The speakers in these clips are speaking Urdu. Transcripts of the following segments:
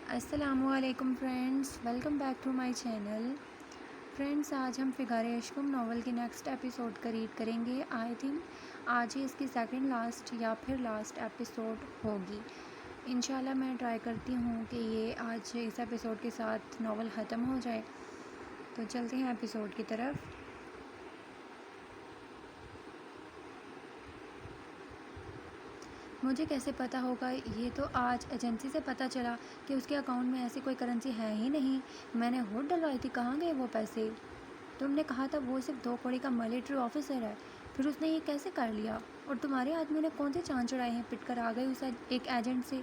السلام علیکم friends, welcome back to my channel. Friends, آج ہم فگار عشقم ناول کے نیکسٹ ایپیسوڈ کا ریڈ کریں گے۔ آئی تھنک آج ہی اس کی سیکنڈ لاسٹ یا پھر لاسٹ ایپیسوڈ ہوگی۔ انشاءاللہ میں ٹرائی کرتی ہوں کہ یہ آج اس ایپیسوڈ کے ساتھ ناول ختم ہو جائے۔ تو چلتے ہیں ایپیسوڈ کی طرف۔ مجھے کیسے پتہ ہوگا؟ یہ تو آج ایجنسی سے پتہ چلا کہ اس کے اکاؤنٹ میں ایسی کوئی کرنسی ہے ہی نہیں۔ میں نے ہوٹ ڈلوائی تھی، کہاں گئے وہ پیسے؟ تم نے کہا تھا وہ صرف 2 کوڑی کا ملٹری آفیسر ہے، پھر اس نے یہ کیسے کر لیا؟ اور تمہارے آدمی نے کون سے چاند چڑھائے ہیں؟ پٹ کر آ گئی اس ایک ایجنٹ سے۔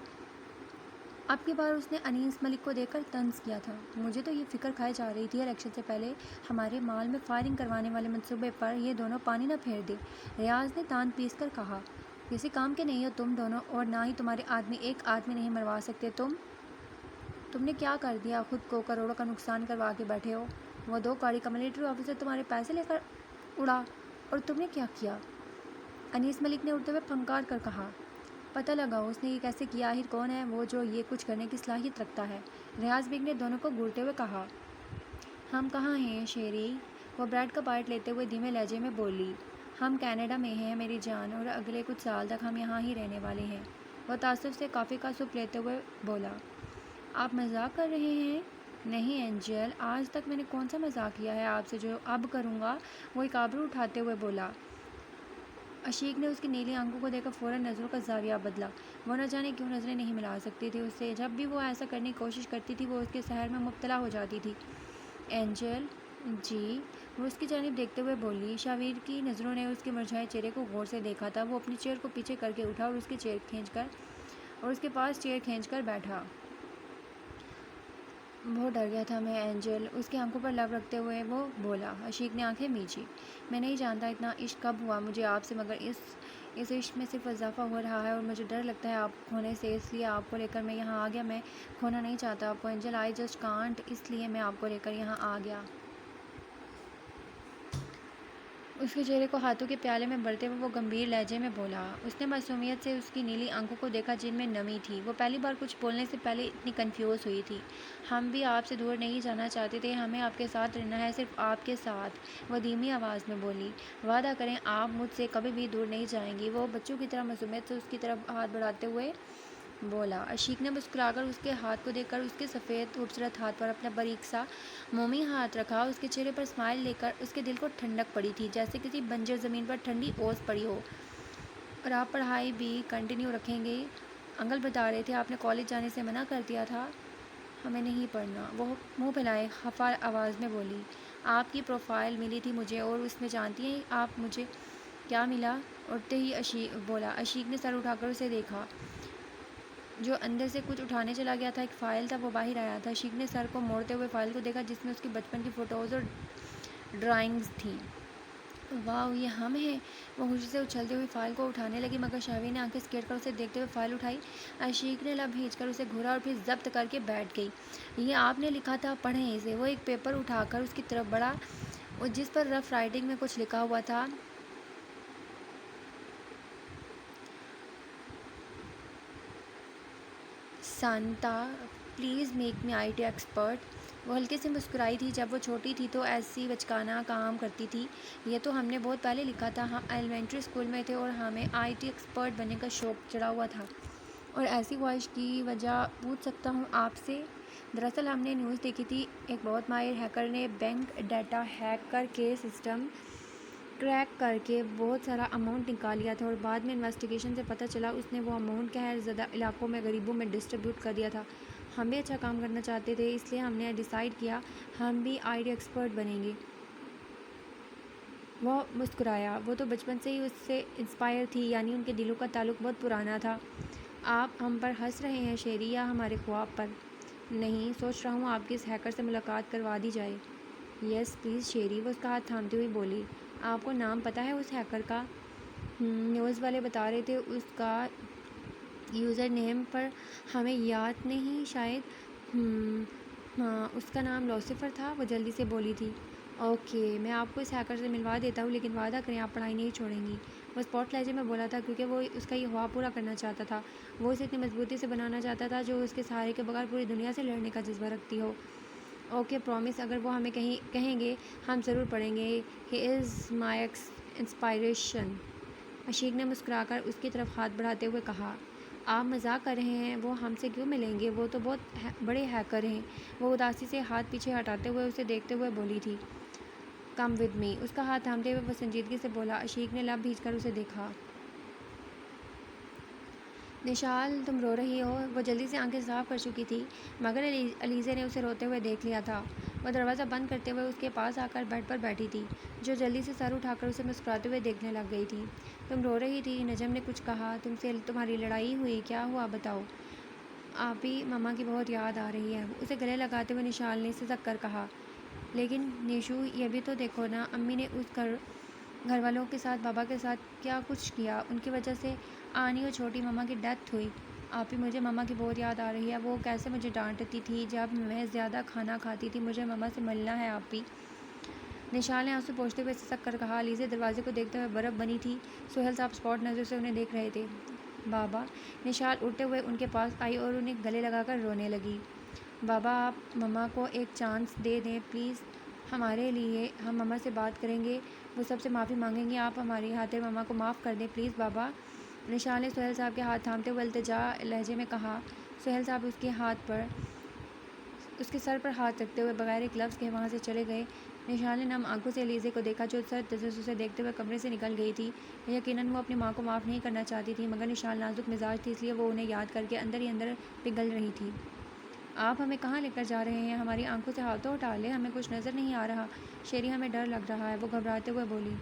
اب کی بار اس نے انیس ملک کو دیکھ کر طنز کیا تھا۔ مجھے تو یہ فکر کھائی جا رہی تھی الیکشن سے پہلے ہمارے مال میں فائرنگ کروانے والے منصوبے پر یہ دونوں پانی نہ پھیر دے۔ ریاض نے دانت پیس کر کہا، کسی کام کے نہیں ہو تم دونوں، اور نہ ہی تمہارے آدمی ایک آدمی نہیں مروا سکتے۔ تم نے کیا کر دیا؟ خود کو کروڑوں کا نقصان کروا کے بیٹھے ہو۔ وہ 2 کوڑی کا ملٹری آفیسر تمہارے پیسے لے کر اڑا، اور تم نے کیا کیا؟ انیس ملک نے اڑتے ہوئے پھنکار کر کہا، پتہ لگاؤ اس نے یہ کیسے کیا، آخر کون ہے وہ جو یہ کچھ کرنے کی صلاحیت رکھتا ہے؟ ریاض بیگ نے دونوں کو گھورتے ہوئے کہا۔ ہم کہاں ہیں شیری؟ وہ بریڈ کا بائٹ لیتے ہوئے دھیمے لہجے میں بولی۔ ہم کینیڈا میں ہیں میری جان، اور اگلے کچھ سال تک ہم یہاں ہی رہنے والے ہیں۔ وہ تعصب سے کافی کا سپ لیتے ہوئے بولا۔ آپ مذاق کر رہے ہیں؟ نہیں اینجل، آج تک میں نے کون سا مذاق کیا ہے آپ سے جو اب کروں گا؟ وہ ایک آبرو اٹھاتے ہوئے بولا۔ عشیق نے اس کی نیلی آنکھوں کو دیکھ کر فوراً نظروں کا زاویہ بدلا۔ وہ نہ جانے کیوں نظریں نہیں ملا سکتی تھی اس سے۔ جب بھی وہ ایسا کرنے کی کوشش کرتی تھی وہ اس کے سحر میں مبتلا ہو جاتی تھی۔ اینجل جی، وہ اس کی جانب دیکھتے ہوئے بولی۔ شاویر کی نظروں نے اس کے مرجھائے چہرے کو غور سے دیکھا تھا۔ وہ اپنی چیئر کو پیچھے کر کے اٹھا اور اس کے پاس چیئر کھینچ کر بیٹھا۔ بہت ڈر گیا تھا میں اینجل، اس کی آنکھوں پر لب رکھتے ہوئے وہ بولا۔ عشیق نے آنکھیں میچی۔ میں نہیں جانتا اتنا عشق کب ہوا مجھے آپ سے، مگر اس عشق میں صرف اضافہ ہو رہا ہے، اور مجھے ڈر لگتا ہے آپ کھونے سے، اس لیے آپ کو لے کر میں یہاں آ گیا۔ میں کھونا نہیں چاہتا آپ کو اینجل، آئی جسٹ کانٹ، اس لیے میں آپ کو لے کر یہاں آ گیا۔ اس کے چہرے کو ہاتھوں کے پیالے میں بھرتے ہوئے وہ گمبھیر لہجے میں بولا۔ اس نے معصومیت سے اس کی نیلی آنکھوں کو دیکھا جن میں نمی تھی۔ وہ پہلی بار کچھ بولنے سے پہلے اتنی کنفیوز ہوئی تھی۔ ہم بھی آپ سے دور نہیں جانا چاہتے تھے، ہمیں آپ کے ساتھ رہنا ہے، صرف آپ کے ساتھ، وہ دھیمی آواز میں بولی۔ وعدہ کریں آپ مجھ سے کبھی بھی دور نہیں جائیں گی؟ وہ بچوں کی طرح معصومیت سے اس کی طرف ہاتھ بڑھاتے ہوئے بولا۔ عشیق نے مسکرا کر اس کے ہاتھ کو دیکھ کر اس کے سفید خوبصورت ہاتھ پر اپنا باریک سا مومی ہاتھ رکھا۔ اس کے چہرے پر اسمائل لے کر اس کے دل کو ٹھنڈک پڑی تھی، جیسے کسی بنجر زمین پر ٹھنڈی اوس پڑی ہو۔ اور آپ پڑھائی بھی کنٹینیو رکھیں گے؟ انکل بتا رہے تھے آپ نے کالج جانے سے منع کر دیا تھا۔ ہمیں نہیں پڑھنا، وہ منہ پھیلائے خفا آواز میں بولی۔ آپ کی پروفائل ملی تھی مجھے، اور اس میں جانتی ہیں آپ مجھے کیا ملا؟ اٹھتے ہی عشیق بولا۔ عشیق نے سر اٹھا کر اسے دیکھا جو اندر سے کچھ اٹھانے چلا گیا تھا۔ ایک فائل تھا، وہ باہر آیا تھا۔ عشیق نے سر کو موڑتے ہوئے فائل کو دیکھا جس میں اس کی بچپن کی فوٹوز اور ڈرائنگز تھیں۔ واو، یہ ہم ہیں؟ وہ خوشی سے اچھلتے ہوئے فائل کو اٹھانے لگی، مگر شاویر نے آنکھیں سکیٹ کر اسے دیکھتے ہوئے فائل اٹھائی۔ عشیق نے لب بھینچ کر اسے گھورا اور پھر ضبط کر کے بیٹھ گئی۔ یہ آپ نے لکھا تھا، پڑھیں اسے۔ وہ ایک پیپر اٹھا کر اس کی طرف بڑھا جس پر رف رائٹنگ میں کچھ لکھا ہوا تھا۔ Santa please make me I T expert. وہ ہلکے سے مسکرائی تھی۔ جب وہ چھوٹی تھی تو ایسی بچکانہ کام کرتی تھی۔ یہ تو ہم نے بہت پہلے لکھا تھا، ہم ایلیمنٹری اسکول میں تھے اور ہمیں آئی ٹی ایکسپرٹ بننے کا شوق چڑھا ہوا تھا۔ اور ایسی خواہش کی وجہ پوچھ سکتا ہوں آپ سے؟ دراصل ہم نے نیوز دیکھی تھی، ایک بہت ماہر ہیکر نے بینک ڈیٹا ہیک کر کے سسٹم کریک کر کے بہت سارا اماؤنٹ نکال لیا تھا، اور بعد میں انویسٹیگیشن سے پتہ چلا اس نے وہ اماؤنٹ قہر زدہ علاقوں میں غریبوں میں ڈسٹریبیوٹ کر دیا تھا۔ ہم بھی اچھا کام کرنا چاہتے تھے، اس لیے ہم نے ڈیسائیڈ کیا ہم بھی آئی ٹی ایکسپرٹ بنیں گے۔ وہ مسکرایا۔ وہ تو بچپن سے ہی اس سے انسپائر تھی، یعنی ان کے دلوں کا تعلق بہت پرانا تھا۔ آپ ہم پر ہنس رہے ہیں شیری، یا ہمارے خواب پر؟ نہیں، سوچ رہا ہوں آپ کی اس ہیکر سے ملاقات کروا دی جائے۔ یس پلیز شیری، وہ اس کا ہاتھ تھامتے ہوئے بولی۔ آپ کو نام پتہ ہے اس ہیکر کا؟ نیوز والے بتا رہے تھے اس کا یوزر نیم، پر ہمیں یاد نہیں شاید۔ ہاں، اس کا نام لوسیفر تھا، وہ جلدی سے بولی تھی۔ اوکے، میں آپ کو اس ہیکر سے ملوا دیتا ہوں، لیکن وعدہ کریں آپ پڑھائی نہیں چھوڑیں گی۔ وہ اسپاٹ لہجے میں بولا تھا کیونکہ وہ اس کا یہ خواب پورا کرنا چاہتا تھا. وہ اسے اتنی مضبوطی سے بنانا چاہتا تھا جو اس کے سہارے کے بغیر پوری دنیا سے لڑنے کا جذبہ رکھتی ہو. اوکے پرومس, اگر وہ ہمیں کہیں گے ہم ضرور پڑھیں گے. ہی از مائی انسپائریشن. عشیق نے مسکرا کر اس کی طرف ہاتھ بڑھاتے ہوئے کہا. آپ مذاق کر رہے ہیں, وہ ہم سے کیوں ملیں گے, وہ تو بہت بڑے ہیکر ہیں. وہ اداسی سے ہاتھ پیچھے ہٹاتے ہوئے اسے دیکھتے ہوئے بولی تھی. Come with me. اس کا ہاتھ تھامتے ہوئے وہ سنجیدگی سے بولا. عشیق نے لب بھیج کر اسے دیکھا. نشال, تم رو رہی ہو. وہ جلدی سے آنکھیں صاف کر چکی تھی مگر علیزے نے اسے روتے ہوئے دیکھ لیا تھا. وہ دروازہ بند کرتے ہوئے اس کے پاس آ کر بیڈ پر بیٹھی تھی, جو جلدی سے سر اٹھا کر اسے مسکراتے ہوئے دیکھنے لگ گئی تھی. تم رو رہی تھی. نجم نے کچھ کہا. تم سے تمہاری لڑائی ہوئی, کیا ہوا بتاؤ. آپ ہی ماما کی بہت یاد آ رہی ہے, اسے گلے لگاتے ہوئے نشال نے سسک کر کہا. لیکن نیشو, یہ بھی تو دیکھو نا, امی نے اس گھر والوں کے ساتھ بابا کے ساتھ کیا کچھ کیا. ان کی وجہ سے آنی اور چھوٹی ماما کی ڈیتھ ہوئی. آپ ہی, مجھے ماما کی بہت یاد آ رہی ہے. وہ کیسے مجھے ڈانٹتی تھی جب میں زیادہ کھانا کھاتی تھی. مجھے ماما سے ملنا ہے آپ ہی. نشال نے آنسو پوچھتے ہوئے سسک کر کہا. علیزے دروازے کو دیکھتے ہوئے برف بنی تھی. سہیل صاحب اسپاٹ نظر سے انہیں دیکھ رہے تھے. بابا. نشال اٹھتے ہوئے ان کے پاس آئی اور انہیں گلے لگا کر رونے لگی. بابا, آپ ماما کو ایک چانس دے دیں پلیز, ہمارے لیے. ہم ماما سے بات کریں گے, وہ سب سے معافی مانگیں گے. آپ ہماری خاطر ماما کو معاف کر دیں پلیز بابا. نشال نے سہیل صاحب کے ہاتھ تھامتے ہوئے التجا لہجے میں کہا. سہیل صاحب اس کے سر پر ہاتھ رکھتے ہوئے بغیر ایک لفظ کے وہاں سے چلے گئے. نشال نے نم آنکھوں سے علیزے کو دیکھا جو سرد نظر سے اسے دیکھتے ہوئے کمرے سے نکل گئی تھی. یقیناً وہ اپنی ماں کو معاف نہیں کرنا چاہتی تھی مگر نشال نازک مزاج تھی, اس لیے وہ انہیں یاد کر کے اندر ہی اندر پگھل رہی تھی. آپ ہمیں کہاں لے کر جا رہے ہیں. ہماری آنکھوں سے ہاتھ تو ہٹا لے, ہمیں کچھ نظر نہیں آ رہا. شیری, ہمیں ڈر لگ رہا ہے. وہ گھبراتے ہوئے بولی.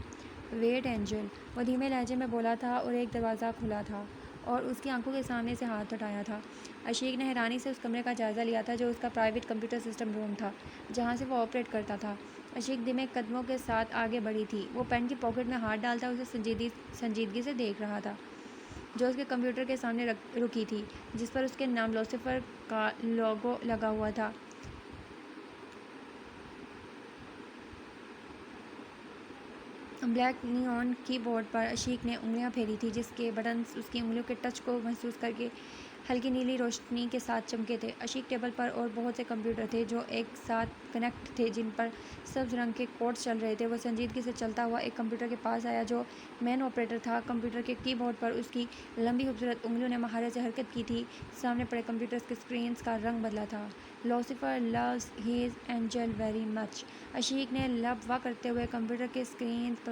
Wait angel. وہ دھیمے لہجے میں بولا تھا اور ایک دروازہ کھلا تھا اور اس کی آنکھوں کے سامنے سے ہاتھ ہٹایا تھا. عشیق نے حیرانی سے اس کمرے کا جائزہ لیا تھا جو اس کا پرائیویٹ کمپیوٹر سسٹم روم تھا جہاں سے وہ آپریٹ کرتا تھا. عشیق دھیمے قدموں کے ساتھ آگے بڑھی تھی. وہ پین کی پاکٹ میں ہاتھ ڈالتا اسے سنجیدگی سے دیکھ رہا تھا جو اس کے کمپیوٹر کے سامنے رکی تھی جس پر اس کے نام لوسیفر کا لوگو لگا ہوا تھا. بلیک نیون کی بورڈ پر عشیق نے انگلیاں پھیری تھی جس کے بٹنز اس کی انگلیوں کے ٹچ کو محسوس کر کے ہلکی نیلی روشنی کے ساتھ چمکے تھے. عشیق ٹیبل پر اور بہت سے کمپیوٹر تھے جو ایک ساتھ کنیکٹ تھے جن پر سبز رنگ کے کوڈز چل رہے تھے. وہ سنجیدگی سے چلتا ہوا ایک کمپیوٹر کے پاس آیا جو مین آپریٹر تھا. کمپیوٹر کے کی بورڈ پر اس کی لمبی خوبصورت انگلیوں نے مہارت سے حرکت کی تھی. سامنے پڑے کمپیوٹرز کے اسکرینز کا رنگ بدلا تھا. Lucifer loves his angel very much. عشیق نے لب وا کرتے ہوئے کمپیوٹر کی اسکرینز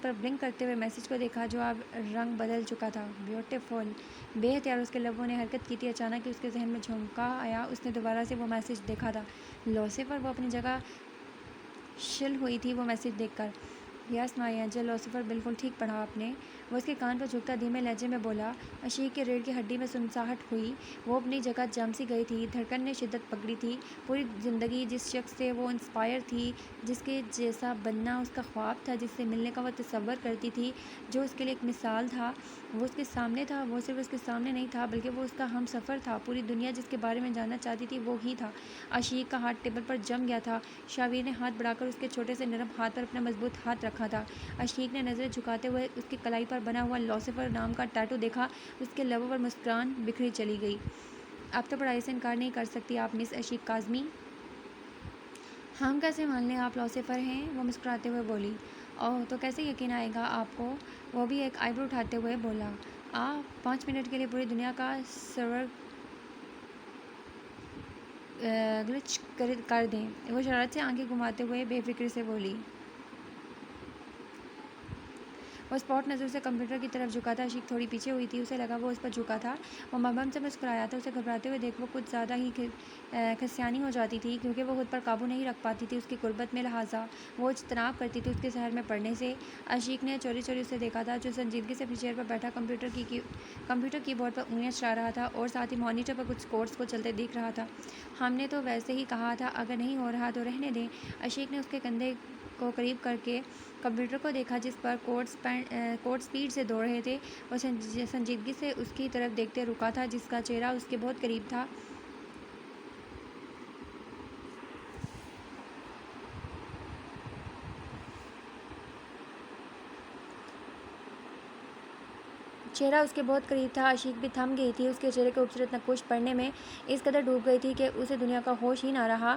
پر بلنک کرتے ہوئے میسج کو دیکھا جو اب رنگ بدل چکا تھا. بیوٹیفل. بے اختیار اس کے لبوں نے حرکت کی تھی. اچانک اس کے ذہن میں جھونکا آیا. اس نے دوبارہ سے وہ میسج دیکھا تھا. لوسیفر. وہ اپنی جگہ شل ہوئی تھی وہ میسج دیکھ کر. یس مائی اینجل. لوسیفر. بالکل ٹھیک پڑھا آپ نے. وہ اس کے کان پر جھکتا دھیمے لہجے میں بولا. عشیق کے ریڑھ کی ہڈی میں سنساہٹ ہوئی. وہ اپنی جگہ جم سی گئی تھی. دھڑکن نے شدت پکڑی تھی. پوری زندگی جس شخص سے وہ انسپائر تھی, جس کے جیسا بننا اس کا خواب تھا, جس سے ملنے کا وہ تصور کرتی تھی, جو اس کے لیے ایک مثال تھا, وہ اس کے سامنے تھا. وہ صرف اس کے سامنے نہیں تھا بلکہ وہ اس کا ہم سفر تھا. پوری دنیا جس کے بارے میں جاننا چاہتی تھی وہ ہی تھا. عشیق کا ہاتھ ٹیبل پر جم گیا تھا. شاویر نے ہاتھ بڑھا کر اس کے چھوٹے سے نرم ہاتھ پر اپنا مضبوط ہاتھ رکھا تھا. عشیق نے نظریں جھکاتے ہوئے اس کی کلائی پر بنا ہوا لوسیفر نام کا ٹیٹو دیکھا. اس کے لبوں پر مسکان بکھری چلی گئی. اب تو پڑھائی سے انکار نہیں کر سکتی آپ مس عشیق کاظمی. ہم کیسے مان لیں آپ لوسیفر ہیں. وہ مسکراتے ہوئے بولی. اوہ, تو کیسے یقین آئے گا آپ کو. وہ بھی ایک آئی برو اٹھاتے ہوئے بولا. آپ 5 منٹ کے لیے پوری دنیا کا سرور گلچ کر دیں. وہ شرارت سے آنکھیں گھماتے ہوئے بے فکری سے بولی. وہ اسپاٹ نظر سے کمپیوٹر کی طرف جھکا تھا. عشیق تھوڑی پیچھے ہوئی تھی. اسے لگا وہ اس پر جھکا تھا. وہ مبہم سے مسکرایا تھا. اسے گھبراتے ہوئے دیکھ وہ کچھ زیادہ ہی کھسیانی ہو جاتی تھی کیونکہ وہ خود پر قابو نہیں رکھ پاتی تھی. اس کی قربت میں لہٰذا وہ اجتناب کرتی تھی اس کے شہر میں پڑھنے سے. عشیق نے چوری چوری اسے دیکھا تھا جو سنجیدگی سے اپنی چیئر پر بیٹھا کمپیوٹر کی بورڈ پر انگلیاں چلا رہا تھا اور ساتھ ہی مانیٹر پر کچھ کوڈز کو چلتے دیکھ رہا تھا. ہم نے تو ویسے ہی کہا تھا اگر نہیں ہو رہا تو رہنے دیں. عشیق نے اس کے کندھے کو قریب کر کے کمپیوٹر کو دیکھا جس پر کوڈ سپیڈ سے دوڑ رہے تھے. وہ سنجیدگی سے اس کی طرف دیکھتے رکا تھا جس کا چہرہ اس کے بہت قریب تھا. چہرہ اس کے بہت قریب تھا۔ عشیق بھی تھم گئی تھی، اس کے چہرے کے خوبصورت نقوش پڑھنے میں اس قدر ڈوب گئی تھی کہ اسے دنیا کا ہوش ہی نہ رہا۔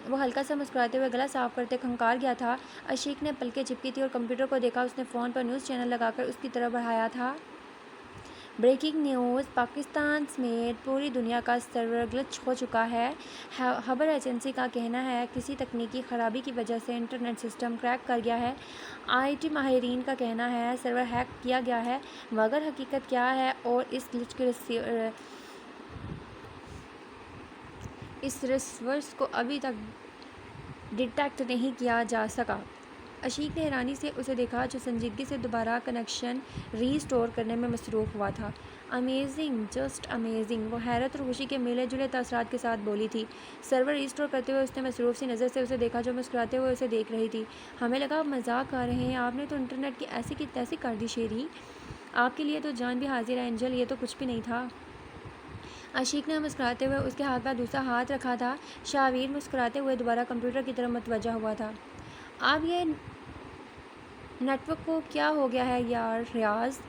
وہ ہلکا سا مسکراتے ہوئے گلا صاف کرتے کھنکار گیا تھا۔ عشیق نے پلکیں جھپکی تھی اور کمپیوٹر کو دیکھا۔ اس نے فون پر نیوز چینل لگا کر اس کی طرف بڑھایا تھا۔ Breaking news! پاکستان سمیت پوری دنیا کا سرور گلچ ہو چکا ہے۔ خبر ایجنسی کا کہنا ہے کسی تکنیکی خرابی کی وجہ سے انٹرنیٹ سسٹم کریک کر گیا ہے۔ آئی ٹی ماہرین کا کہنا ہے سرور ہیک کیا گیا ہے، مگر حقیقت کیا ہے اور اس گلچ کے ریسیورز کو ابھی تک ڈیٹیکٹ نہیں کیا جا سکا۔ عشیق نے حیرانی سے اسے دیکھا جو سنجیدگی سے دوبارہ کنیکشن ری اسٹور کرنے میں مصروف ہوا تھا۔ امیزنگ، جسٹ امیزنگ، وہ حیرت اور خوشی کے ملے جلے تاثرات کے ساتھ بولی تھی۔ سرور ری اسٹور کرتے ہوئے اس نے مصروف سی نظر سے اسے دیکھا جو مسکراتے ہوئے اسے دیکھ رہی تھی۔ ہمیں لگا آپ مذاق کر رہے ہیں، آپ نے تو انٹرنیٹ کی ایسی کی تیسی کر دی شیری، آپ کے لیے تو جان بھی حاضر ہے اینجل، یہ تو کچھ بھی نہیں تھا۔ عشیق نے مسکراتے ہوئے اس کے ہاتھ پر دوسرا ہاتھ رکھا تھا۔ شاویر مسکراتے ہوئے دوبارہ کمپیوٹر کی طرف متوجہ ہوا تھا۔ اب یہ نیٹ ورک کو کیا ہو گیا ہے یار ریاض؟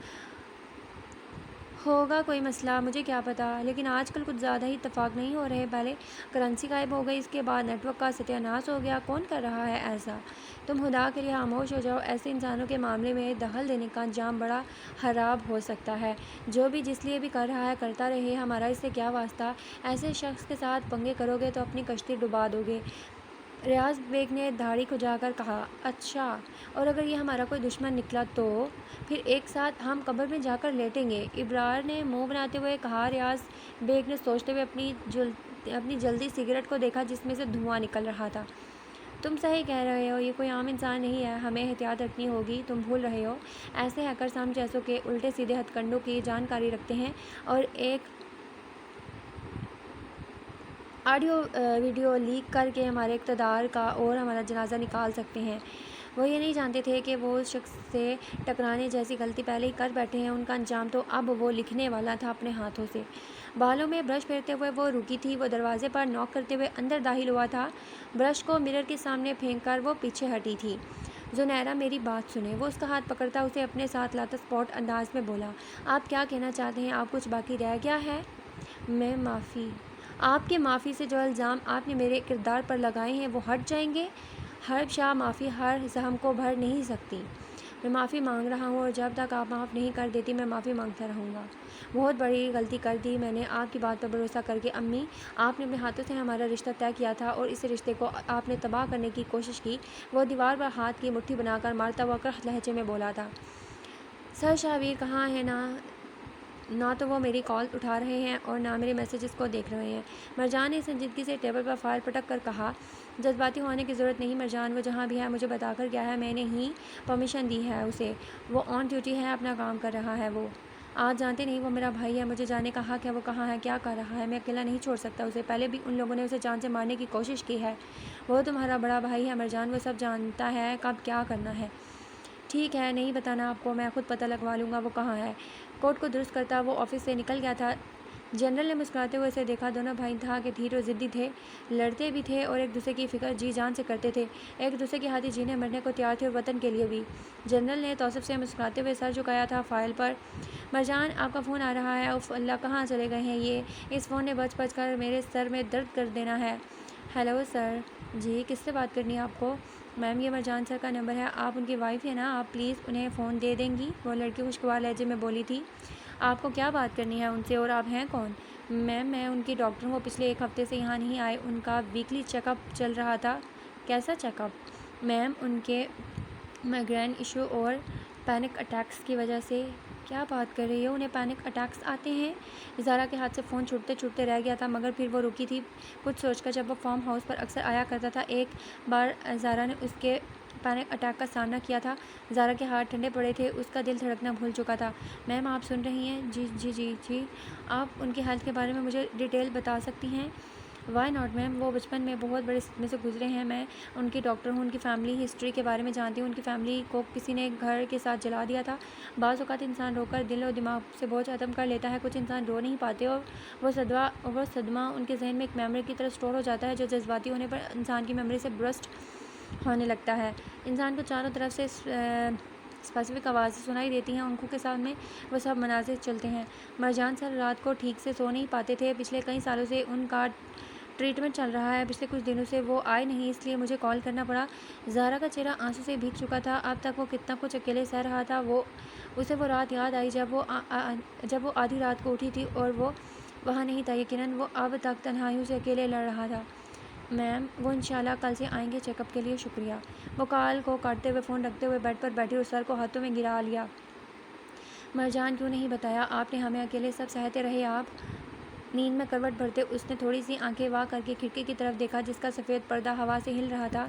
ہوگا کوئی مسئلہ، مجھے کیا پتا، لیکن آج کل کچھ زیادہ ہی اتفاق نہیں ہو رہے۔ پہلے کرنسی غائب ہو گئی، اس کے بعد نیٹ ورک کا ستیہ ناش ہو گیا۔ کون کر رہا ہے ایسا؟ تم خدا کے لیے خاموش ہو جاؤ۔ ایسے انسانوں کے معاملے میں دخل دینے کا انجام بڑا خراب ہو سکتا ہے۔ جو بھی جس لیے بھی کر رہا ہے کرتا رہے، ہمارا اس سے کیا واسطہ؟ ایسے شخص کے ساتھ پنگے کرو گے تو اپنی کشتی ڈبا دو گے۔ ریاض بیگ نے دھاڑی کھجا کر کہا۔ اچھا، اور اگر یہ ہمارا کوئی دشمن نکلا تو؟ پھر ایک ساتھ ہم قبر میں جا کر لیٹیں گے، ابرار نے منہ بناتے ہوئے کہا۔ ریاض بیگ نے سوچتے ہوئے اپنی جلدی سگریٹ کو دیکھا جس میں سے دھواں نکل رہا تھا۔ تم صحیح کہہ رہے ہو، یہ کوئی عام انسان نہیں ہے، ہمیں احتیاط رکھنی ہوگی۔ تم بھول رہے ہو، ایسے ہیکرز ہم جیسوں کے الٹے سیدھے ہتھ کنڈوں کی جانکاری رکھتے ہیں اور ایک آڈیو ویڈیو لیک کر کے ہمارے اقتدار کا اور ہمارا جنازہ نکال سکتے ہیں۔ وہ یہ نہیں جانتے تھے کہ وہ اس شخص سے ٹکرانے جیسی غلطی پہلے ہی کر بیٹھے ہیں۔ ان کا انجام تو اب وہ لکھنے والا تھا اپنے ہاتھوں سے۔ بالوں میں برش پھیرتے ہوئے وہ رکی تھی۔ وہ دروازے پر نوک کرتے ہوئے اندر داخل ہوا تھا۔ برش کو مرر کے سامنے پھینک کر وہ پیچھے ہٹی تھی۔ زنیرہ میری بات سنیں، وہ اس کا ہاتھ پکڑتا اسے اپنے ساتھ لاتا سپورٹ انداز میں بولا۔ آپ کیا کہنا چاہتے ہیں؟ آپ کچھ باقی رہ گیا ہے؟ میں معافی، آپ کے معافی سے جو الزام آپ نے میرے کردار پر لگائے ہیں وہ ہٹ جائیں گے؟ حرب شاہ، معافی ہر زخم کو بھر نہیں سکتی۔ میں معافی مانگ رہا ہوں اور جب تک آپ معاف نہیں کر دیتی میں معافی مانگتا رہوں گا۔ بہت بڑی غلطی کر دی میں نے آپ کی بات پر بھروسہ کر کے۔ امی، آپ نے اپنے ہاتھوں سے ہمارا رشتہ طے کیا تھا اور اس رشتے کو آپ نے تباہ کرنے کی کوشش کی۔ وہ دیوار پر ہاتھ کی مٹھی بنا کر مارتا ہوا کرخت لہجے میں بولا تھا۔ سر شاویر کہاں ہے؟ نہ تو وہ میری کال اٹھا رہے ہیں اور نہ میرے میسیجز کو دیکھ رہے ہیں۔ مرجان نے سنجیدگی سے ٹیبل پر فائل پٹک کر کہا۔ جذباتی ہونے کی ضرورت نہیں مرجان، وہ جہاں بھی ہے مجھے بتا کر گیا ہے، میں نے ہی پرمیشن دی ہے اسے۔ وہ آن ڈیوٹی ہے، اپنا کام کر رہا ہے۔ وہ آپ جانتے نہیں، وہ میرا بھائی ہے، مجھے جاننے کا حق ہے وہ کہاں ہے، کیا کر رہا ہے۔ میں اکیلا نہیں چھوڑ سکتا اسے، پہلے بھی ان لوگوں نے اسے جان سے مارنے کی کوشش کی ہے۔ وہ تمہارا بڑا بھائی ہے مرجان، وہ سب جانتا ہے کب کیا کرنا ہے۔ ٹھیک ہے، نہیں بتانا آپ کو، میں خود پتہ لگوا لوں گا وہ کہاں ہے۔ کوٹ کو درست کرتا وہ آفس سے نکل گیا تھا۔ جنرل نے مسکراتے ہوئے اسے دیکھا۔ دونوں بھائی ڈھیر اور ضدی تھے، لڑتے بھی تھے اور ایک دوسرے کی فکر جی جان سے کرتے تھے، ایک دوسرے کی ہاتھ جینے مرنے کو تیار تھے اور وطن کے لیے بھی۔ جنرل نے توصیف سے مسکراتے ہوئے سر جھکایا تھا فائل پر۔ مرجان، آپ کا فون آ رہا ہے۔ اف اللہ، کہاں چلے گئے ہیں یہ؟ اس فون نے بج بج کر میرے سر میں درد کر دینا ہے۔ Hello sir. جی، کس سے بات کرنی ہے آپ کو؟ میم، یہ مرجان سر کا نمبر ہے، آپ ان کی وائف ہیں نا، آپ پلیز انہیں فون دے دیں گی؟ وہ لڑکی خوشگوار لہجے میں بولی تھی۔ آپ کو کیا بات کرنی ہے ان سے، اور آپ ہیں کون؟ میم، میں ان کی ڈاکٹر ہوں، وہ پچھلے ایک ہفتے سے یہاں نہیں آئے، ان کا ویکلی چیک اپ چل رہا تھا۔ کیسا چیک اپ؟ میم، ان کے مائیگرین ایشو اور پینک اٹیکس کی وجہ سے۔ کیا بات کر رہی ہو، انہیں پینک اٹیکس آتے ہیں؟ زارا کے ہاتھ سے فون چھوٹتے چھوٹتے رہ گیا تھا، مگر پھر وہ رکی تھی کچھ سوچ کر۔ جب وہ فارم ہاؤس پر اکثر آیا کرتا تھا، ایک بار زارا نے اس کے پینک اٹیک کا سامنا کیا تھا۔ زارا کے ہاتھ ٹھنڈے پڑے تھے، اس کا دل دھڑکنا بھول چکا تھا۔ میم، آپ سن رہی ہیں؟ جی جی جی جی۔ آپ ان کی ہیلتھ کے بارے میں مجھے ڈیٹیل بتا سکتی ہیں؟ وائی ناٹ میم، وہ بچپن میں بہت بڑے صدمے سے گزرے ہیں، میں ان کی ڈاکٹر ہوں، ان کی فیملی ہسٹری کے بارے میں جانتی ہوں۔ ان کی فیملی کو کسی نے گھر کے ساتھ جلا دیا تھا۔ بعض اوقات انسان رو کر دل اور دماغ سے بوجھ ختم کر لیتا ہے، کچھ انسان رو نہیں پاتے اور وہ صدمہ ان کے ذہن میں ایک میموری کی طرح اسٹور ہو جاتا ہے جو جذباتی ہونے پر انسان کی میموری سے برسٹ ہونے لگتا ہے۔ انسان کو چاروں طرف سے اسپیسیفک آوازیں سنائی دیتی ہیں، آنکھوں کے سامنے وہ سب مناظر چلتے ہیں۔ مرجان سر رات کو ٹھیک سے سو نہیں پاتے تھے، پچھلے کئی سالوں سے ان کا ٹریٹمنٹ چل رہا ہے، پچھلے کچھ دنوں سے وہ آئے نہیں، اس لیے مجھے کال کرنا پڑا۔ زارا کا چہرہ آنسو سے بھیگ چکا تھا، اب تک وہ کتنا کچھ اکیلے سہ رہا تھا۔ اسے وہ رات یاد آئی جب وہ آدھی رات کو اٹھی تھی اور وہ وہاں نہیں تھا۔ یقیناً وہ اب تک تنہائیوں سے اکیلے لڑ رہا تھا۔ میم، وہ انشاءاللہ کل سے آئیں گے چیک اپ کے لیے، شکریہ۔ وہ کال کو کاٹتے ہوئے فون رکھتے ہوئے بیڈ پر بیٹھی اور سر کو ہاتھوں میں گرا لیا۔ مرجان، کیوں نہیں بتایا آپ نے ہمیں؟ اکیلے سب سہتے رہے آپ۔ نیند میں کروٹ بھرتے اس نے تھوڑی سی آنکھیں وا کر کے کھڑکی کی طرف دیکھا جس کا سفید پردہ ہوا سے ہل رہا تھا۔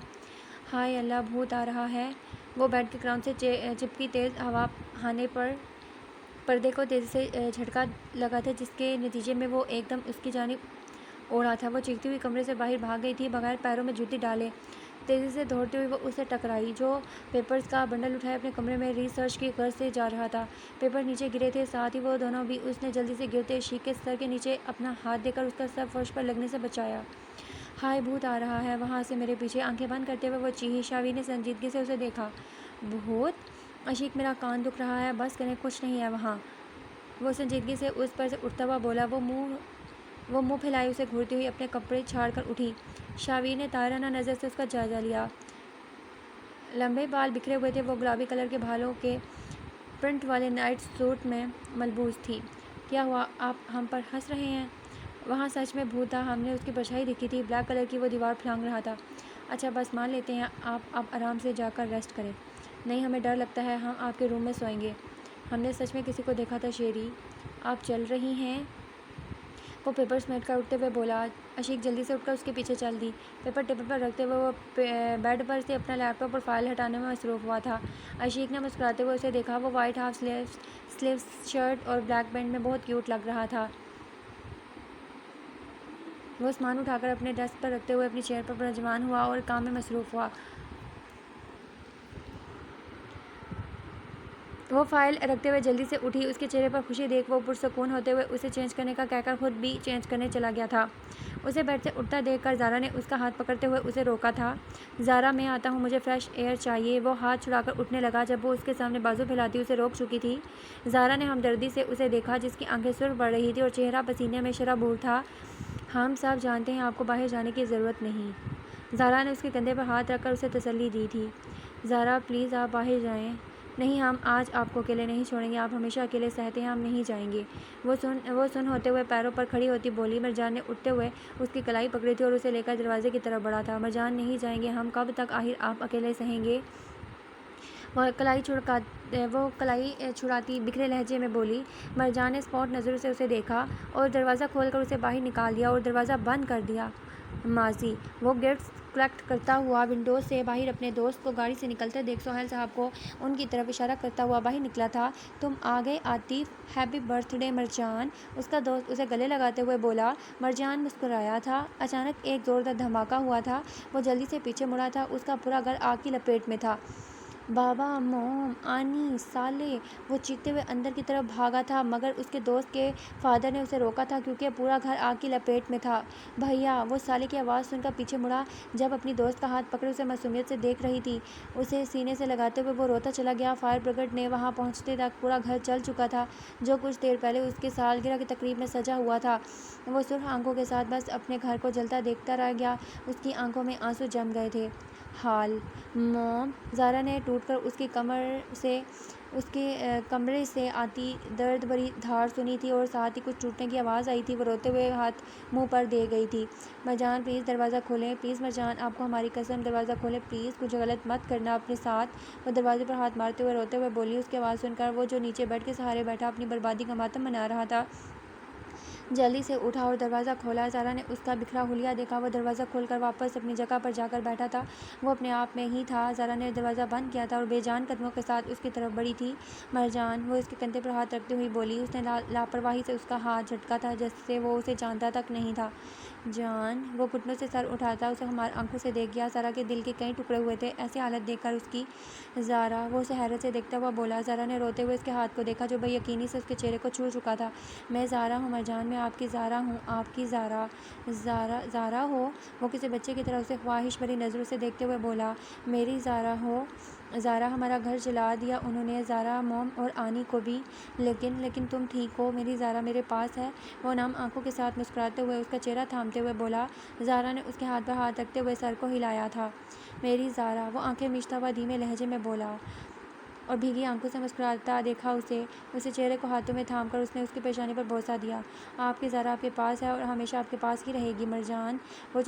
ہائے اللہ، بھوت آ رہا ہے۔ وہ بیڈ کے کراؤن سے چپکی، تیز ہوا آنے پر پردے کو تیزی سے جھٹکا لگا تھا جس کے نتیجے میں وہ ایک دم اس کی جانب اوڑھا تھا۔ وہ چیختی ہوئی کمرے سے باہر بھاگ گئی تھی بغیر پیروں میں جوتی ڈالے۔ تیزی سے دوڑتے ہوئے وہ اسے ٹکرائی جو پیپرز کا بنڈل اٹھائے اپنے کمرے میں ریسرچ کی غرض سے جا رہا تھا۔ پیپر نیچے گرے تھے، ساتھ ہی وہ دونوں بھی۔ اس نے جلدی سے گرتے عشیق کے سر کے نیچے اپنا ہاتھ دے کر اس کا سر فرش پر لگنے سے بچایا۔ ہائے، بھوت آ رہا ہے وہاں سے میرے پیچھے، آنکھیں بند کرتے ہوئے وہ چیخی۔ شاوی نے سنجیدگی سے اسے دیکھا۔ بھوت؟ عشیق، میرا کان دکھ رہا ہے، بس کریں، کچھ نہیں ہے وہاں۔ وہ سنجیدگی سے اس پر سے اٹھتا ہوا بولا۔ وہ منہ پھیلائے اسے گھورتی ہوئی اپنے کپڑے چھاڑ کر اٹھی۔ شاوی نے طائرانہ نظر سے اس کا جائزہ لیا۔ لمبے بال بکھرے ہوئے تھے، وہ گلابی کلر کے بھالوں کے پرنٹ والے نائٹ سوٹ میں ملبوس تھی۔ کیا ہوا، آپ ہم پر ہنس رہے ہیں؟ وہاں سچ میں بھوت تھا، ہم نے اس کی پرچھائی دیکھی تھی، بلیک کلر کی وہ دیوار پھلانگ رہا تھا۔ اچھا بس مان لیتے ہیں، آپ اب آرام سے جا کر ریسٹ کریں۔ نہیں، ہمیں ڈر لگتا ہے، ہم آپ کے روم میں سوئیں گے۔ ہم نے سچ میں کسی کو دیکھا تھا شیری۔ آپ چل رہی ہیں؟ وہ پیپر سمیٹ کر اٹھتے ہوئے بولا۔ عشیق جلدی سے اٹھ کر اس کے پیچھے چل دی۔ پیپر ٹیبل پر رکھتے ہوئے وہ بیڈ پر سے اپنا لیپ ٹاپ اور فائل ہٹانے میں مصروف ہوا تھا۔ عشیق نے مسکراتے ہوئے اسے دیکھا۔ وہ وائٹ ہاف سلیوز شرٹ اور بلیک پینٹ میں بہت کیوٹ لگ رہا تھا۔ وہ سامان اٹھا کر اپنے ڈیسک پر رکھتے ہوئے اپنی چیئر پر پرجوان ہوا اور کام میں مصروف ہوا۔ وہ فائل رکھتے ہوئے جلدی سے اٹھی، اس کے چہرے پر خوشی دیکھ وہ پرسکون ہوتے ہوئے اسے چینج کرنے کا کہہ کر خود بھی چینج کرنے چلا گیا تھا۔ اسے بیڈ سے اٹھتا دیکھ کر زارا نے اس کا ہاتھ پکڑتے ہوئے اسے روکا تھا۔ زارا، میں آتا ہوں، مجھے فریش ایئر چاہیے۔ وہ ہاتھ چھڑا کر اٹھنے لگا جب وہ اس کے سامنے بازو پھیلاتی اسے روک چکی تھی۔ زارا نے ہمدردی سے اسے دیکھا جس کی آنکھیں سرخ پڑ رہی تھیں اور چہرہ پسینے میں شرابور تھا۔ ہم سب جانتے ہیں آپ کو باہر جانے کی ضرورت نہیں۔ زارا نے اس کے کندھے پر ہاتھ رکھ کر اسے تسلی دی تھی۔ زارا پلیز آپ باہر جائیں۔ نہیں، ہم آج آپ کو اکیلے نہیں چھوڑیں گے، آپ ہمیشہ اکیلے سہتے ہیں، ہم نہیں جائیں گے۔ وہ سن ہوتے ہوئے پیروں پر کھڑی ہوتی بولی۔ مرجان نے اٹھتے ہوئے اس کی کلائی پکڑی تھی اور اسے لے کر دروازے کی طرف بڑھا تھا۔ مرجان، نہیں جائیں گے ہم، کب تک آخر آپ اکیلے سہیں گے؟ وہ کلائی چھڑاتی بکھرے لہجے میں بولی۔ مرجان نے اسپاٹ نظروں سے اسے دیکھا اور دروازہ کھول کر اسے باہر نکال دیا اور دروازہ بند کر دیا۔ ماضی۔ وہ گفٹس کلیکٹ کرتا ہوا ونڈو سے باہر اپنے دوست کو گاڑی سے نکلتے دیکھ سہیل صاحب کو ان کی طرف اشارہ کرتا ہوا باہر نکلا تھا۔ تم آ گئے عاطف، ہیپی برتھ ڈے مرجان، اس کا دوست اسے گلے لگاتے ہوئے بولا۔ مرجان مسکرایا تھا۔ اچانک ایک زوردار دھماکہ ہوا تھا۔ وہ جلدی سے پیچھے مڑا تھا، اس کا پورا گھر آگ کی لپیٹ میں تھا۔ بابا، موم، آنی، سالے! وہ چیختے ہوئے اندر کی طرف بھاگا تھا مگر اس کے دوست کے فادر نے اسے روکا تھا کیونکہ پورا گھر آگ کی لپیٹ میں تھا۔ بھیا! وہ سالے کی آواز سن کر پیچھے مڑا جب اپنی دوست کا ہاتھ پکڑے اسے معصومیت سے دیکھ رہی تھی۔ اسے سینے سے لگاتے ہوئے وہ روتا چلا گیا۔ فائر بریگیڈ نے وہاں پہنچتے تک پورا گھر جل چکا تھا جو کچھ دیر پہلے اس کے سالگرہ کی تقریب میں سجا ہوا تھا۔ وہ سرخ آنکھوں کے ساتھ بس اپنے گھر کو جلتا دیکھتا رہ گیا، اس کی آنکھوں میں آنسو جم گئے تھے۔ حال موم! زارا نے ٹوٹ کر اس کے کمرے سے آتی درد بھری دھار سنی تھی اور ساتھ ہی کچھ ٹوٹنے کی آواز آئی تھی۔ وہ روتے ہوئے ہاتھ منہ پر دے گئی تھی۔ مرجان پلیز دروازہ کھولیں، پلیز مرجان، آپ کو ہماری قسم، دروازہ کھولیں پلیز، کچھ غلط مت کرنا اپنے ساتھ۔ وہ دروازے پر ہاتھ مارتے ہوئے روتے ہوئے بولی۔ اس کی آواز سن کر وہ جو نیچے بیڈ کے سہارے بیٹھا اپنی بربادی کا ماتم منا رہا تھا جلدی سے اٹھا اور دروازہ کھولا۔ زارا نے اس کا بکھرا حلیہ دیکھا۔ وہ دروازہ کھول کر واپس اپنی جگہ پر جا کر بیٹھا تھا، وہ اپنے آپ میں ہی تھا۔ زارا نے دروازہ بند کیا تھا اور بے جان قدموں کے ساتھ اس کی طرف بڑھی تھی۔ مرجان! وہ اس کے کندھے پر ہاتھ رکھتے ہوئے بولی۔ اس نے لاپرواہی سے اس کا ہاتھ جھٹکا تھا جیسے وہ اسے جانتا تک نہیں تھا۔ جان! وہ گھٹنوں سے سر اٹھاتا اسے خمار آنکھوں سے دیکھ گیا۔ زارا کے دل کے کئی ٹکڑے ہوئے تھے ایسی حالت دیکھ کر اس کی۔ زارا! وہ اسے حیرت سے دیکھتا ہوا بولا۔ زارا نے روتے ہوئے اس کے ہاتھ کو دیکھا جو بے یقینی سے اس کے چہرے کو چھو چکا تھا۔ میں زارا ہوں مرجان، میں آپ کی زارا ہوں، آپ کی زارا۔ زارا ہو؟ وہ کسی بچے کی طرح اسے خواہش بھری نظروں سے دیکھتے ہوئے بولا۔ میری زارا ہو؟ زارا ہمارا گھر جلا دیا انہوں نے، زارا، موم اور آنی کو بھی۔ لیکن تم ٹھیک ہو میری زارا، میرے پاس ہے؟ وہ نم آنکھوں کے ساتھ مسکراتے ہوئے اس کا چہرہ تھامتے ہوئے بولا۔ زارا نے اس کے ہاتھ پر ہاتھ رکھتے ہوئے سر کو ہلایا تھا۔ میری زارا، وہ آنکھیں میچتا ہوا دھیمے لہجے میں بولا اور بھیگی آنکھوں سے مسکراتا دیکھا اسے چہرے کو ہاتھوں میں تھام کر اس نے اس کی پیشانی پر بوسہ دیا۔ آپ کی زارا آپ کے پاس ہے اور ہمیشہ آپ کے پاس ہی رہے گی مرجان۔ وہ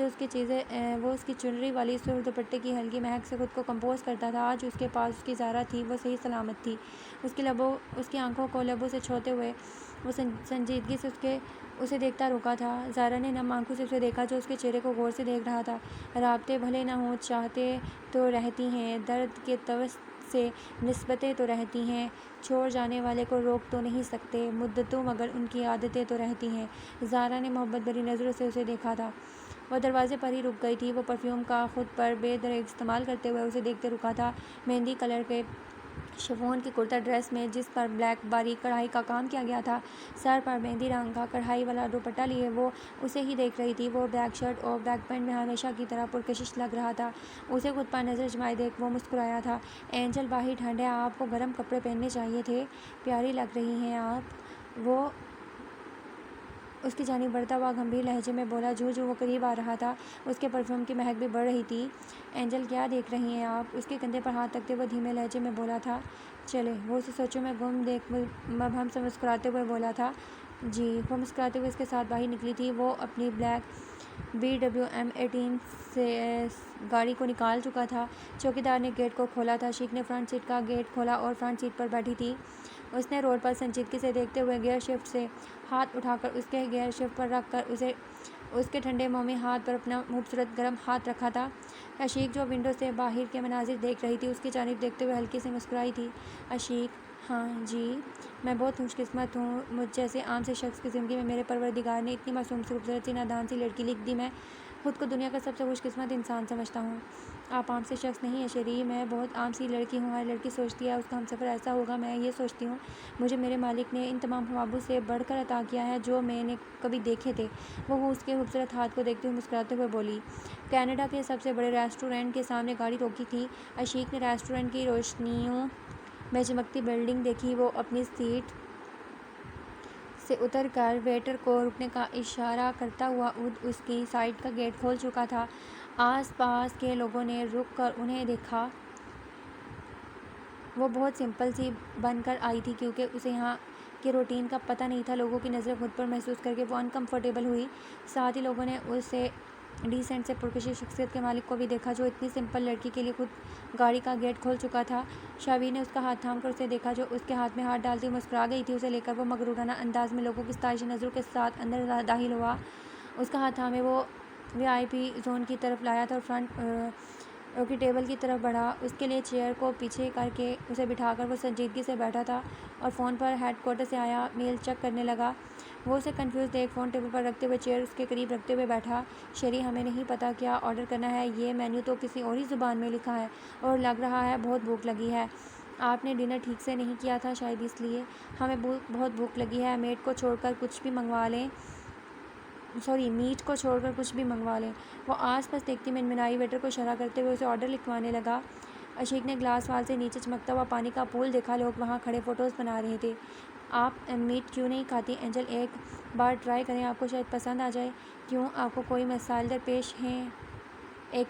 اس کی چنری والی سرخ دوپٹے کی ہلکی مہک سے خود کو کمپوز کرتا تھا۔ آج اس کے پاس اس کی زارا تھی، وہ صحیح سلامت تھی۔ اس کی آنکھوں کو لبوں سے چھوتے ہوئے وہ سنجیدگی سے اسے دیکھتا رکا تھا۔ زارا نے نم آنکھوں سے اسے دیکھا جو اس کے چہرے کو غور سے دیکھ رہا تھا۔ رابطے بھلے نہ ہوں، چاہتے تو رہتی ہیں، درد کے طوس سے نسبتیں تو رہتی ہیں، چھوڑ جانے والے کو روک تو نہیں سکتے مدتوں، مگر ان کی عادتیں تو رہتی ہیں۔ زارا نے محبت بھری نظروں سے اسے دیکھا تھا۔ وہ دروازے پر ہی رک گئی تھی۔ وہ پرفیوم کا خود پر بے دریغ استعمال کرتے ہوئے اسے دیکھتے رکا تھا۔ مہندی کلر کے شفون کی کرتا ڈریس میں جس پر بلیک باریک کڑھائی کا کام کیا گیا تھا، سر پر مہندی رنگ کا کڑھائی والا دوپٹہ لیے وہ اسے ہی دیکھ رہی تھی۔ وہ بلیک شرٹ اور بلیک پینٹ میں ہمیشہ کی طرح پرکشش لگ رہا تھا۔ اسے خود پر نظر جمائے دیکھ وہ مسکرایا تھا۔ اینجل باہر ٹھنڈ ہے، آپ کو گرم کپڑے پہننے چاہیے تھے، پیاری لگ رہی ہیں آپ، وہ اس کی جانب بڑھتا ہوا گمبھیر لہجے میں بولا۔ جو وہ قریب آ رہا تھا اس کے پرفیوم کی مہک بھی بڑھ رہی تھی۔ اینجل کیا دیکھ رہی ہیں آپ؟ اس کے کندھے پر ہاتھ رکھتے وہ دھیمے لہجے میں بولا تھا۔ چلے، وہ اسے سوچوں میں گم دیکھ مبہم سے مسکراتے ہوئے بولا تھا۔ جی، وہ مسکراتے ہوئے اس کے ساتھ باہر نکلی تھی۔ وہ اپنی بلیک BWM 18 سے گاڑی کو نکال چکا تھا۔ چوکیدار نے گیٹ کو کھولا تھا۔ عشیق نے فرنٹ سیٹ کا گیٹ کھولا اور فرنٹ سیٹ پر بیٹھی تھی۔ اس نے روڈ پر سنجیدگی سے دیکھتے ہوئے گیئر شفٹ سے ہاتھ اٹھا کر اس کے گیئر شفٹ پر رکھ کر اس کے ٹھنڈے مومی ہاتھ پر اپنا خوبصورت گرم ہاتھ رکھا تھا۔ عشیق جو ونڈو سے باہر کے مناظر دیکھ رہی تھی اس کی جانب دیکھتے ہوئے ہلکی سے مسکرائی تھی۔ عشیق، ہاں جی، میں بہت خوش قسمت ہوں، مجھ جیسے عام سے شخص کی زندگی میں میرے پروردگار نے اتنی معصوم سی خوبصورت سی نادان سی لڑکی لکھ دی۔ میں خود کو دنیا کا سب سے خوش قسمت انسان سمجھتا ہوں۔ آپ عام سے شخص نہیں ہیں شیری، میں بہت عام سی لڑکی ہوں۔ ہر لڑکی سوچتی ہے اس کا ہمسفر ایسا ہوگا، میں یہ سوچتی ہوں مجھے میرے مالک نے ان تمام خوابوں سے بڑھ کر عطا کیا ہے جو میں نے کبھی دیکھے تھے۔ وہ اس کے خوبصورت ہاتھ کو دیکھتے ہوئے مسکراتے ہوئے بولی۔ کینیڈا کے سب سے بڑے ریسٹورینٹ کے سامنے گاڑی روکی تھی۔ عشیق نے ریسٹورینٹ کی روشنیوں میں چمکتی بلڈنگ دیکھی۔ وہ اپنی سیٹ سے اتر کر ویٹر کو رکنے کا اشارہ کرتا ہوا اس کی سائٹ کا گیٹ کھول چکا تھا۔ آس پاس کے لوگوں نے رک کر انہیں دیکھا۔ وہ بہت سمپل سی بن کر آئی تھی کیونکہ اسے یہاں کے روٹین کا پتہ نہیں تھا۔ لوگوں کی نظریں خود پر محسوس کر کے وہ انکمفرٹیبل ہوئی۔ ساتھ ہی لوگوں نے اسے ڈیسنٹ سے پرکشش شخصیت کے مالک کو بھی دیکھا جو اتنی سمپل لڑکی کے لیے خود گاڑی کا گیٹ کھول چکا تھا۔ شاویر نے اس کا ہاتھ تھام کر اسے دیکھا جو اس کے ہاتھ میں ہاتھ ڈالتی ہوئی مسکرا گئی تھی۔ اسے لے کر وہ مغرورانہ انداز میں لوگوں کی ستائشی نظروں کے ساتھ اندر داخل ہوا۔ اس کا ہاتھ تھامے وہ VIP زون کی طرف لایا تھا اور فرنٹ رو کی ٹیبل کی طرف بڑھا۔ اس کے لیے چیئر کو پیچھے کر کے اسے بٹھا کر وہ سنجیدگی سے بیٹھا تھا اور فون پر ہیڈ کوارٹر سے آیا میل چیک کرنے لگا۔ وہ اسے کنفیوز دیکھ فون ٹیبل پر رکھتے ہوئے چیئر اس کے قریب رکھتے ہوئے بیٹھا۔ شیری، ہمیں نہیں پتہ کیا آرڈر کرنا ہے، یہ مینیو تو کسی اور ہی زبان میں لکھا ہے اور لگ رہا ہے بہت بھوک لگی ہے۔ آپ نے ڈنر ٹھیک سے نہیں کیا تھا شاید اس لیے۔ ہمیں بہت بھوک لگی ہے، میٹ کو چھوڑ کر کچھ بھی منگوا لیں۔ وہ آس پاس دیکھتی منمنائی ویٹر کو اشارہ کرتے ہوئے اسے آرڈر لکھوانے لگا۔ عشیق نے گلاس وال سے نیچے چمکتا ہوا پانی کا پول دیکھا۔ لوگ وہاں کھڑے فوٹوز بنا رہے تھے۔ آپ میٹ کیوں نہیں کھاتی اینجل؟ ایک بار ٹرائی کریں، آپ کو شاید پسند آ جائے۔ کیوں، آپ کو کوئی مسائل درپیش ہیں ایک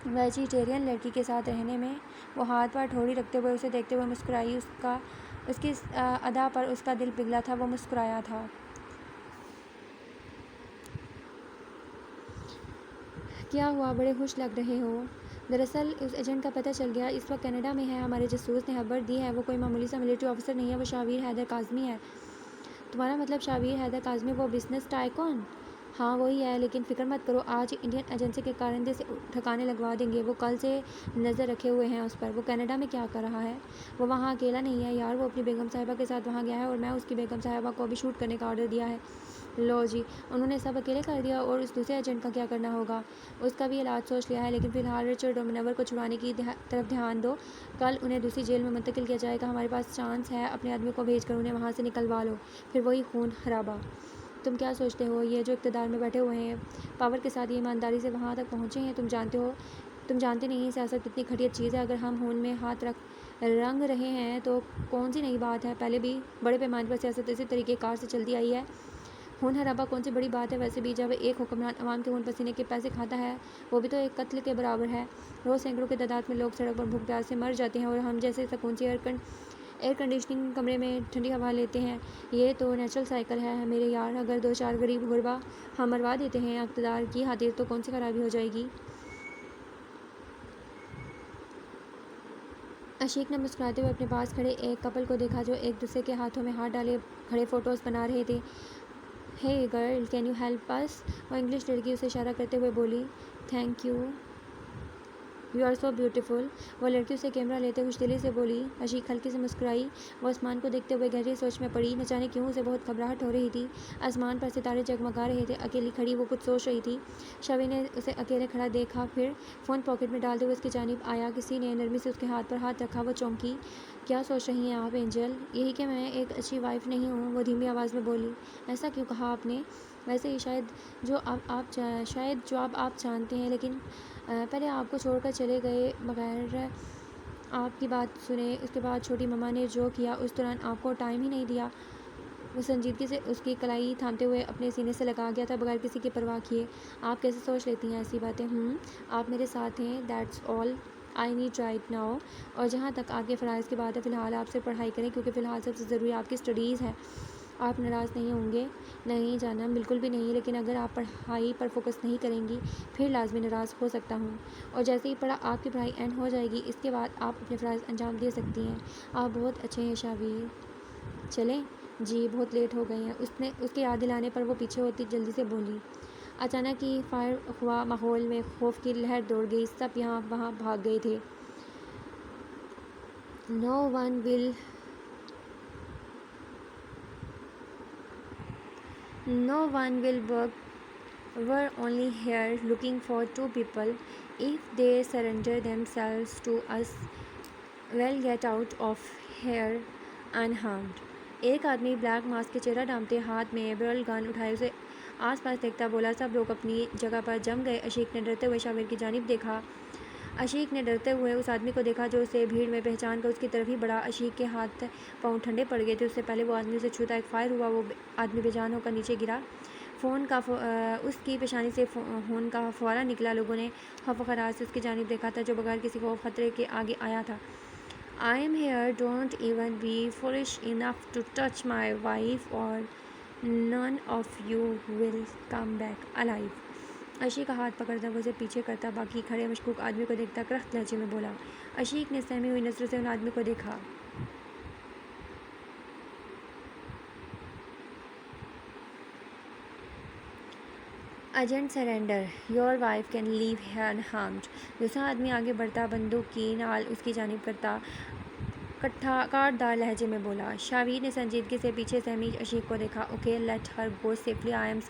ویجیٹیرین لڑکی کے ساتھ رہنے میں؟ وہ ہاتھ پر ٹھوڑی رکھتے ہوئے اسے دیکھتے ہوئے مسکرائی۔ اس کی ادا پر اس کا دل پگھلا تھا۔ وہ مسکرایا تھا۔ کیا ہوا، بڑے خوش لگ رہے ہو؟ دراصل اس ایجنٹ کا پتہ چل گیا، اس وقت کینیڈا میں ہے، ہمارے جاسوس نے خبر دی ہے۔ وہ کوئی معمولی سا ملٹری آفیسر نہیں ہے، وہ شاویر حیدر کاظمی ہے۔ تمہارا مطلب شاویر حیدر کاظمی، وہ بزنس ٹائکون؟ ہاں وہی ہے، لیکن فکر مت کرو، آج انڈین ایجنسی کے کارندے سے ٹھکانے لگوا دیں گے۔ وہ کل سے نظر رکھے ہوئے ہیں اس پر۔ وہ کینیڈا میں کیا کر رہا ہے؟ وہ وہاں اکیلا نہیں ہے یار، وہ اپنی بیگم صاحبہ کے ساتھ وہاں گیا ہے اور میں اس کی بیگم صاحبہ کو ابھی شوٹ کرنے کا آرڈر دیا ہے۔ لو جی، انہوں نے سب اکیلے کر دیا۔ اور اس دوسرے ایجنٹ کا کیا کرنا ہوگا؟ اس کا بھی علاج سوچ لیا ہے، لیکن فی الحال رچرڈ اور منور کو چھڑانے کی طرف دھیان دو۔ کل انہیں دوسری جیل میں منتقل کیا جائے گا۔ ہمارے پاس چانس ہے، اپنے آدمی کو بھیج کر انہیں وہاں سے نکلوا لو، پھر وہی خون خرابہ۔ تم کیا سوچتے ہو، یہ جو اقتدار میں بیٹھے ہوئے ہیں، پاور کے ساتھ، یہ ایمانداری سے وہاں تک پہنچے ہیں؟ تم جانتے ہو تم جانتے نہیں سیاست کتنی گھٹیا چیز ہے. اگر ہم ہون میں ہاتھ رنگ رہے ہیں تو کون سی نئی بات ہے. پہلے بھی بڑے پیمانے پر سیاست اسی طریقے کار سے چلتی آئی ہے. خون خرابہ کون سی بڑی بات ہے. ویسے بھی جب ایک حکمران عوام کے خون پسینے کے پیسے کھاتا ہے وہ بھی تو ایک قتل کے برابر ہے. روز سینکڑوں کی تعداد میں لوگ سڑک پر بھوک پیاس سے مر جاتے ہیں اور ہم جیسے سکون سے ایئر کنڈیشننگ کمرے میں ٹھنڈی ہوا لیتے ہیں. یہ تو نیچرل سائیکل ہے میرے یار. اگر 2-4 غریب غربا ہم مروا دیتے ہیں اقتدار کی خاطر تو کون سی خرابی ہو جائے گی. عشیق نے مسکراتے ہوئے اپنے پاس کھڑے ایک کپل کو دیکھا جو ایک دوسرے کے ہاتھوں میں ہاتھ ڈالے کھڑے فوٹوز بنا رہے تھے. Hey girl can you help us. وہ انگلش لڑکی اسے اشارہ کرتے ہوئے بولی. Thank you you are so beautiful. وہ لڑکی اسے کیمرہ لیتے خوش دلی سے بولی. عشیق ہلکے سے مسکرائی. وہ آسمان کو دیکھتے ہوئے گہری سوچ میں پڑی. نہ جانے کیوں اسے بہت گھبراہٹ ہو رہی تھی. آسمان پر ستارے جگمگا رہے تھے. اکیلی کھڑی وہ کچھ سوچ رہی تھی. شاوی نے اسے اکیلے کھڑا دیکھا پھر فون پاکٹ میں ڈالتے ہوئے اس کی جانب آیا. کسی نے نرمی سے اس کے ہاتھ پر ہاتھ رکھا. وہ چونکی. کیا سوچ رہی ہیں آپ اینجل. یہی کہ میں ایک اچھی وائف نہیں ہوں. وہ دھیمی آواز میں بولی. ایسا کیوں کہا آپ نے. ویسے ہی شاید جو اب آپ جانتے ہیں لیکن پہلے آپ کو چھوڑ کر چلے گئے بغیر آپ کی بات سنے. اس کے بعد چھوٹی مما نے جو کیا اس دوران آپ کو ٹائم ہی نہیں دیا. وہ سنجیدگی سے اس کی کلائی تھامتے ہوئے اپنے سینے سے لگا گیا تھا بغیر کسی کی پرواہ کیے. آپ کیسے سوچ لیتی ہیں ایسی باتیں. آپ میرے ساتھ ہیں. That's all I need right now. اور جہاں تک آپ کے فرائض کی بات ہے فی الحال آپ سے پڑھائی کریں کیونکہ فی الحال سب سے ضروری آپ کی اسٹڈیز ہے. آپ ناراض نہیں ہوں گے. نہیں جانم بالکل بھی نہیں. لیکن اگر آپ پڑھائی پر فوکس نہیں کریں گی پھر لازمی ناراض ہو سکتا ہوں. اور جیسے ہی آپ کی پڑھائی اینڈ ہو جائے گی اس کے بعد آپ اپنے فرائض انجام دے سکتی ہیں. آپ بہت اچھے ہیں شاویر. چلیں. جی بہت لیٹ ہو گئے ہیں. اس کے یاد دلانے پر وہ پیچھے ہوتی جلدی سے بولی. اچانک ہی فائر ہوا. ماحول میں خوف کی لہر دوڑ گئی. سب یہاں وہاں بھاگ گئے تھے. No one will work. We're only here looking for 2 people. If they surrender themselves to us, we'll get out of here unharmed. ایک آدمی بلیک ماسک کے چہرہ ڈھانپتے ہاتھ میں بیرل گن اٹھائے اسے آس پاس دیکھتا بولا. سب لوگ اپنی جگہ پر جم گئے. عشیق نے ڈرتے ہوئے شاویر کی جانب دیکھا. عشیق نے ڈرتے ہوئے اس آدمی کو دیکھا جو اسے بھیڑ میں پہچان کر اس کی طرف ہی بڑھا. عشیق کے ہاتھ پاؤں ٹھنڈے پڑ گئے تھے. اس سے پہلے وہ آدمی اسے چھوتا ایک فائر ہوا. وہ آدمی بے جان ہو کر نیچے گرا. اس کی پیشانی سے خون کا فوارہ نکلا. لوگوں نے خوف و خراش سے اس کی جانب دیکھا تھا جو بغیر کسی خوف خطرے کے آگے آیا تھا. I am here. Don't even be foolish enough to touch my wife or none of you will come back alive. عشیق کا ہاتھ پکڑتا وہ اسے پیچھے کرتا باقی کھڑے مشکوک آدمی کو دیکھتا کرخت لہجے میں بولا. عشیق نے سہمی ہوئی نظروں سے ان آدمی کو دیکھا. Agent surrender. Your wife can leave here unharmed. دوسرا آدمی آگے بڑھتا بندوق کی نال اس کی جانب کرتا کاٹ دار لہجے میں بولا. شاویر نے سنجیدگی سے پیچھے سہمی عشیق کو دیکھا. Okay let her go safely. I am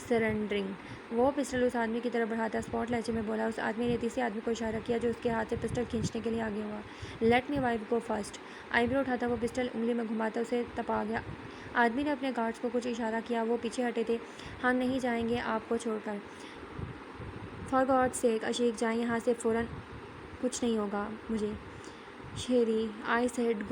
surrendering. وہ پسٹل اس آدمی کی طرف بڑھاتا اسپاٹ لہجے میں بولا. اس آدمی نے تیسرے آدمی کو اشارہ کیا جو اس کے ہاتھ سے پسٹل کھینچنے کے لیے آگے ہوا. Let me wife go first. Eyebrow اٹھاتا وہ پسٹل انگلی میں گھماتا اسے تپا گیا. آدمی نے اپنے گارڈز کو کچھ اشارہ کیا. وہ پیچھے ہٹے تھے. ہم نہیں جائیں گے آپ کو چھوڑ کر. فار گاڈ سیک عشیق جائیں یہاں سے فوراً. کچھ نہیں ہوگا مجھے. شیری. I said go.